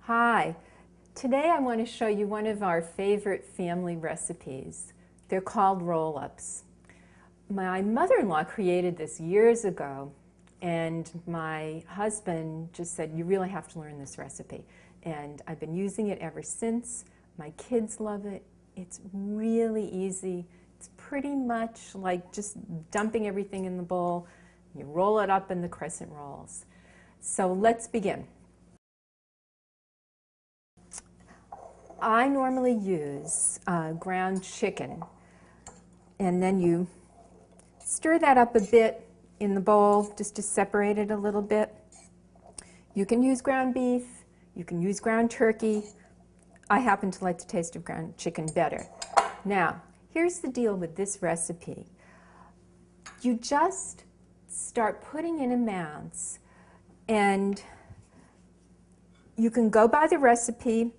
Hi, today I want to show you one of our favorite family recipes. They're called roll-ups. My mother-in-law created this years ago, and my husband just said, you really have to learn this recipe. And I've been using it ever since. My kids love it. It's really easy. It's pretty much like just dumping everything in the bowl. You roll it up in the crescent rolls. So let's begin. I normally use ground chicken, and then you stir that up a bit in the bowl just to separate it a little bit. You can use ground beef, you can use ground turkey. I happen to like the taste of ground chicken better. Now, here's the deal with this recipe. You just start putting in amounts, and you can go by the recipe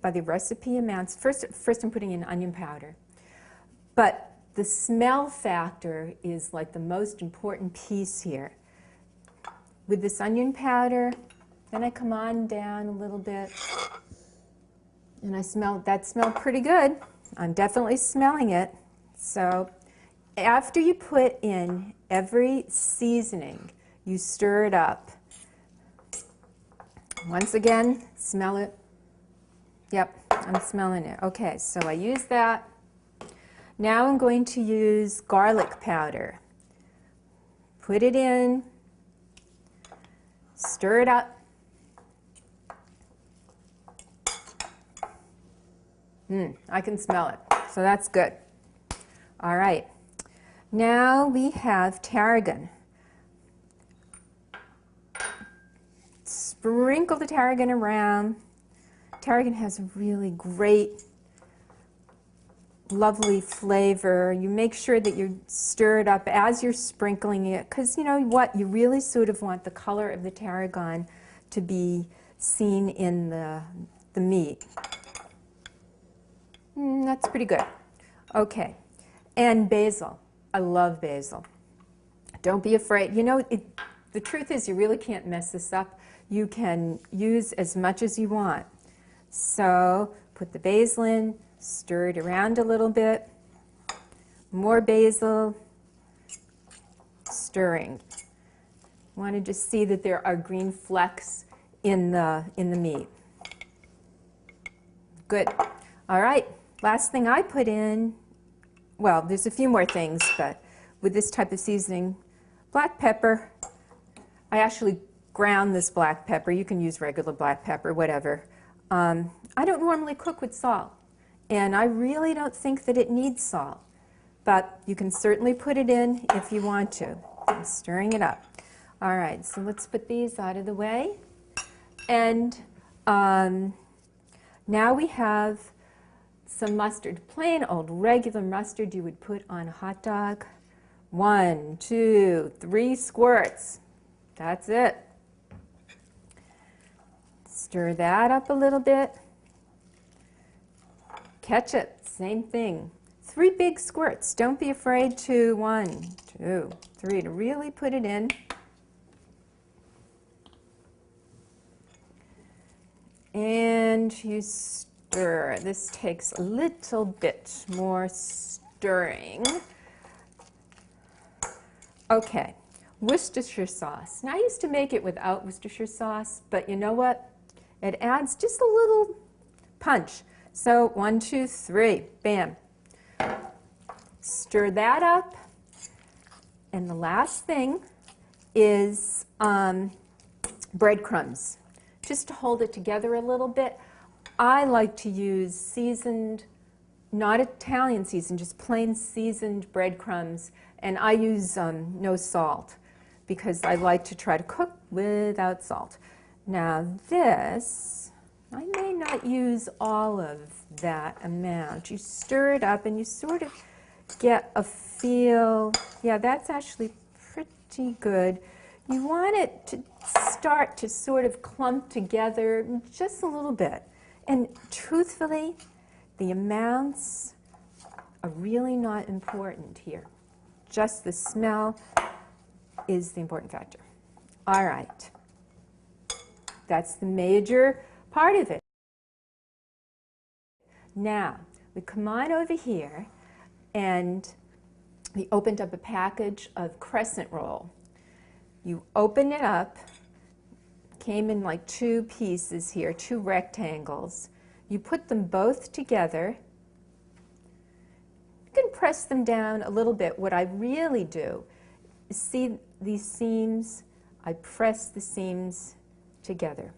amounts. First I'm putting in onion powder. But the smell factor is like the most important piece here. With this onion powder, then I come on down a little bit, and I smell, that smelled pretty good. I'm definitely smelling it. So after you put in every seasoning, you stir it up. Once again, smell it. Yep, I'm smelling it. Okay, so I use that. Now I'm going to use garlic powder. Put it in, stir it up. I can smell it, so that's good. All right, now we have tarragon. Sprinkle the tarragon around. Tarragon has a really great, lovely flavor. You make sure that you stir it up as you're sprinkling it, because you know what? You really sort of want the color of the tarragon to be seen in the meat. That's pretty good. Okay, and basil. I love basil. Don't be afraid. You know, the truth is you really can't mess this up. You can use as much as you want. So put the basil in, stir it around a little bit, more basil, stirring. Want to just see that there are green flecks in the meat. Good. All right, last thing I put in, well, there's a few more things, but with this type of seasoning, black pepper. I actually ground this black pepper. You can use regular black pepper, whatever. I don't normally cook with salt, and I really don't think that it needs salt, but you can certainly put it in if you want to. I'm stirring it up. All right, so let's put these out of the way. And now we have some mustard, plain old regular mustard you would put on a hot dog. 1, 2, 3 squirts. That's it. Stir that up a little bit. Ketchup, same thing. 3 big squirts. Don't be afraid to 1, 2, 3 to really put it in. And you stir. This takes a little bit more stirring. Okay, Worcestershire sauce. Now I used to make it without Worcestershire sauce, but you know what? It adds just a little punch. So 1, 2, 3, bam. Stir that up. And the last thing is breadcrumbs, just to hold it together a little bit. I like to use seasoned, not Italian seasoned, just plain seasoned breadcrumbs. And I use no salt because I like to try to cook without salt. Now this, I may not use all of that amount. You stir it up and you sort of get a feel. Yeah, that's actually pretty good. You want it to start to sort of clump together just a little bit. And truthfully, the amounts are really not important here. Just the smell is the important factor. All right. That's the major part of it. Now, we come on over here and we opened up a package of crescent roll. You open it up, came in like 2 pieces here, 2 rectangles. You put them both together. You can press them down a little bit. What I really do is see these seams, I press the seams together.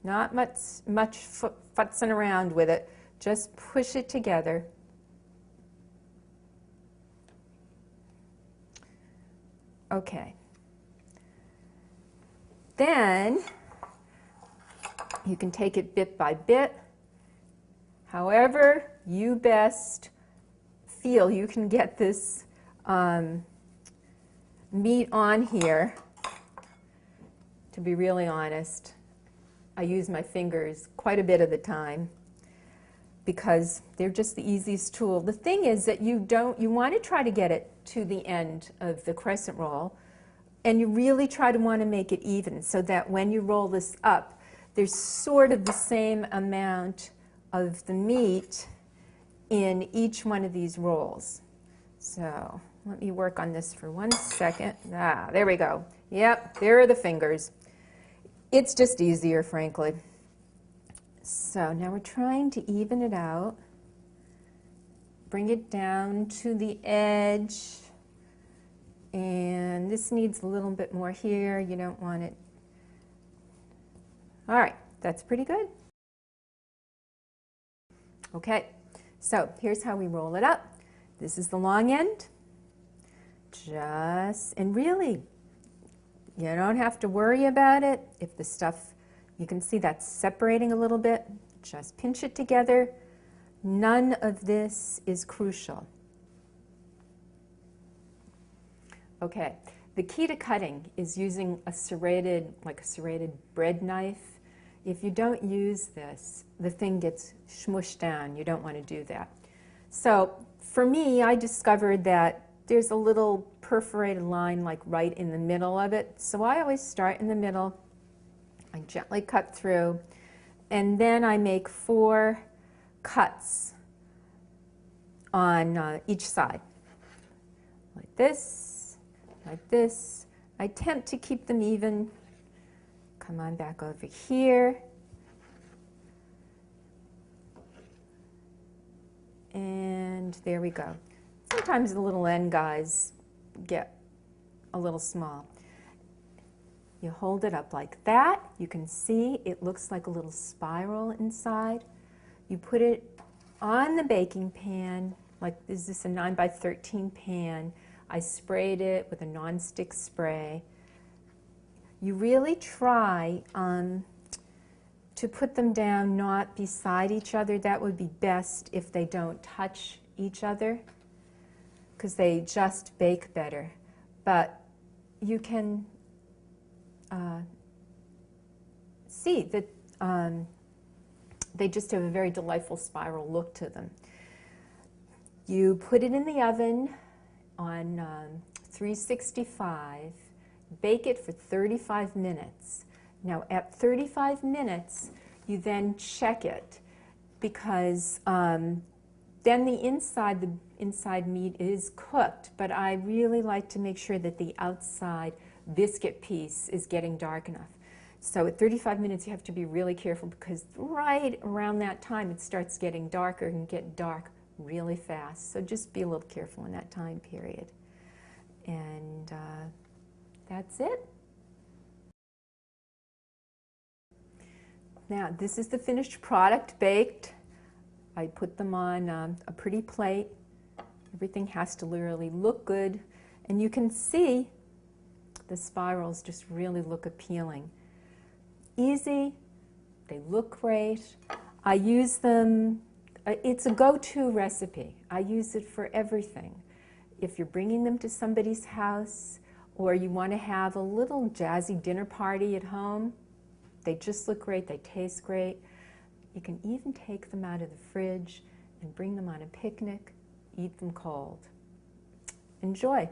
Not much futzing around with it, just push it together. Okay. Then you can take it bit by bit, however you best feel you can get this meat on here. To be really honest, I use my fingers quite a bit of the time because they're just the easiest tool. The thing is that you want to try to get it to the end of the crescent roll, and you really try to want to make it even so that when you roll this up, there's sort of the same amount of the meat in each one of these rolls. So let me work on this for 1 second. Ah, there we go. Yep, there are the fingers. It's just easier, frankly. So now we're trying to even it out. Bring it down to the edge. And this needs a little bit more here. You don't want it. All right, that's pretty good. Okay, so here's how we roll it up. This is the long end. And really, you don't have to worry about it. If the stuff, you can see that's separating a little bit, just pinch it together. None of this is crucial. Okay, the key to cutting is using a serrated bread knife. If you don't use this, the thing gets smushed down. You don't want to do that. So for me, I discovered that there's a little perforated line like right in the middle of it. So I always start in the middle. I gently cut through, and then I make 4 cuts on each side. Like this, like this. I attempt to keep them even. Come on back over here. And there we go. Sometimes the little end guys get a little small. You hold it up like that. You can see it looks like a little spiral inside. You put it on the baking pan, like is this a 9 by 13 pan. I sprayed it with a non-stick spray. You really try to put them down not beside each other. That would be best if they don't touch each other, because they just bake better. But you can see that they just have a very delightful spiral look to them. You put it in the oven on 365, bake it for 35 minutes. Now at 35 minutes, you then check it, because then the inside meat is cooked, but I really like to make sure that the outside biscuit piece is getting dark enough. So at 35 minutes you have to be really careful, because right around that time it starts getting darker and get dark really fast. So just be a little careful in that time period. And that's it. Now this is the finished product, baked. I put them on a pretty plate. Everything has to literally look good, and you can see the spirals just really look appealing. Easy, they look great. I use them, it's a go-to recipe. I use it for everything. If you're bringing them to somebody's house, or you want to have a little jazzy dinner party at home, they just look great, they taste great. You can even take them out of the fridge and bring them on a picnic, eat them cold. Enjoy.